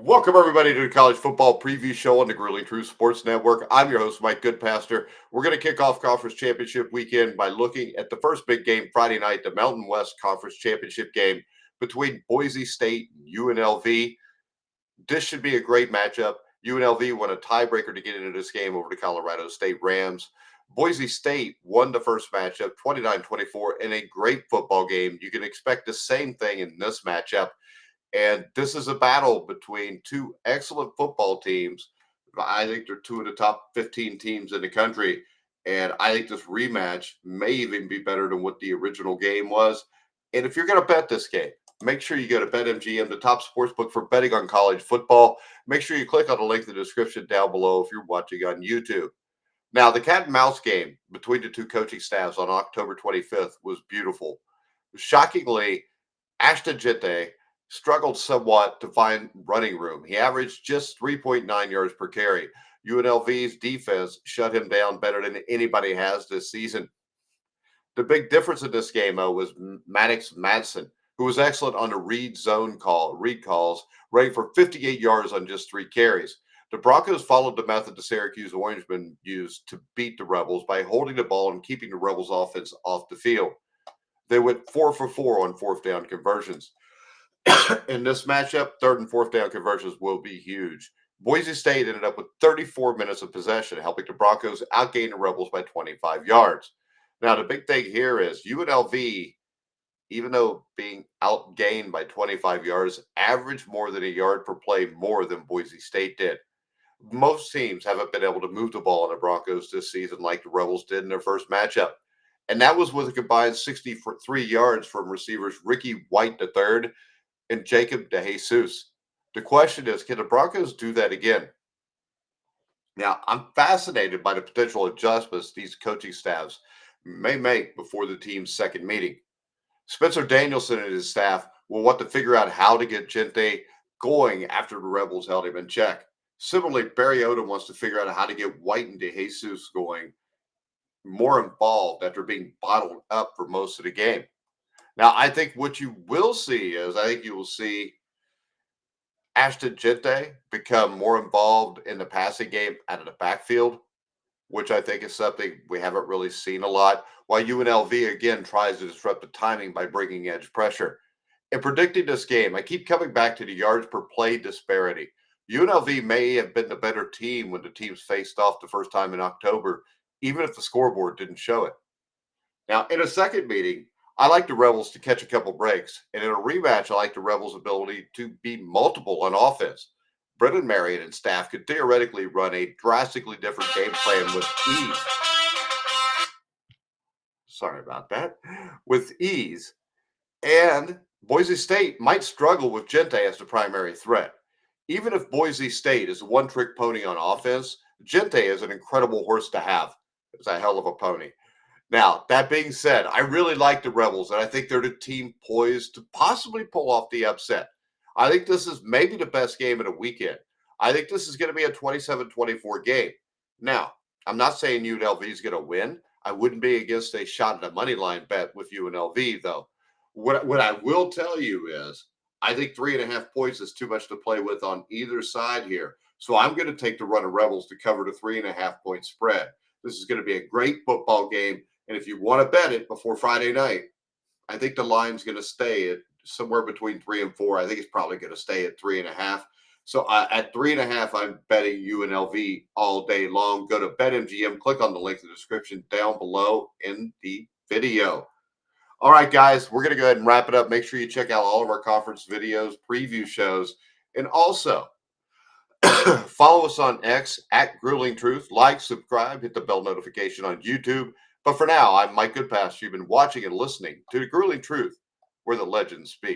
Welcome, everybody, to the College Football Preview Show on the Grueling Truth Sports Network. I'm your host, Mike Goodpaster. We're going to kick off Conference Championship weekend by looking at the first big game Friday night, the Mountain West Conference Championship game between Boise State and UNLV. This should be a great matchup. UNLV won a tiebreaker to get into this game over the Colorado State Rams. Boise State won the first matchup 29-24 in a great football game. You can expect the same thing in this matchup. And this is a battle between two excellent football teams. I think they're two of the top 15 teams in the country. And I think this rematch may even be better than what the original game was. And if you're going to bet this game, make sure you go to BetMGM, the top sportsbook for betting on college football. Make sure you click on the link in the description down below if you're watching on YouTube. Now, the cat and mouse game between the two coaching staffs on October 25th was beautiful. Shockingly, Ashton Gente struggled somewhat to find running room. He averaged just 3.9 yards per carry. UNLV's defense shut him down better than anybody has this season. The big difference in this game, though, was Maddox Madsen, who was excellent on the read calls, running for 58 yards on just 3 carries. The Broncos followed the method the Syracuse Orangemen used to beat the Rebels by holding the ball and keeping the Rebels' offense off the field. They went 4 for 4 on fourth down conversions. In this matchup, third and fourth down conversions will be huge. Boise State ended up with 34 minutes of possession, helping the Broncos outgain the Rebels by 25 yards. Now, the big thing here is UNLV, even though being outgained by 25 yards, averaged more than a yard per play more than Boise State did. Most teams haven't been able to move the ball on the Broncos this season like the Rebels did in their first matchup. And that was with a combined 63 yards from receivers Ricky White III and Jacob DeJesus. The question is, can the Broncos do that again? Now, I'm fascinated by the potential adjustments these coaching staffs may make before the team's second meeting. Spencer Danielson and his staff will want to figure out how to get Gente going after the Rebels held him in check. Similarly, Barry Odom wants to figure out how to get White and DeJesus going more involved after being bottled up for most of the game. Now, I think what you will see is you will see Ashton Gente become more involved in the passing game out of the backfield, which I think is something we haven't really seen a lot, while UNLV again tries to disrupt the timing by bringing edge pressure. In predicting this game, I keep coming back to the yards per play disparity. UNLV may have been the better team when the teams faced off the first time in October, even if the scoreboard didn't show it. Now, in a second meeting, I like the Rebels to catch a couple breaks. And in a rematch, I like the Rebels' ability to be multiple on offense. Brendan Marion and staff could theoretically run a drastically different game plan with ease. Sorry about that. With ease. And Boise State might struggle with Gente as the primary threat. Even if Boise State is a one-trick pony on offense, Gente is an incredible horse to have. It's a hell of a pony. Now, that being said, I really like the Rebels, and I think they're the team poised to possibly pull off the upset. I think this is maybe the best game of the weekend. I think this is going to be a 27-24 game. Now, I'm not saying UNLV is going to win. I wouldn't be against a shot at a money line bet with UNLV, though. What I will tell you is I think 3.5 points is too much to play with on either side here. So I'm going to take the run of Rebels to cover the 3.5 point spread. This is going to be a great football game. And if you want to bet it before Friday night, I think the line's going to stay at somewhere between 3 and 4. I think it's probably going to stay at 3.5. So at 3.5, I'm betting UNLV all day long. Go to BetMGM. Click on the link in the description down below in the video. All right, guys, we're going to go ahead and wrap it up. Make sure you check out all of our conference videos, preview shows, and also follow us on X at Grueling Truth. Like, subscribe, hit the bell notification on YouTube. But for now, I'm Mike Goodpaster. You've been watching and listening to The Grueling Truth, where the legends speak.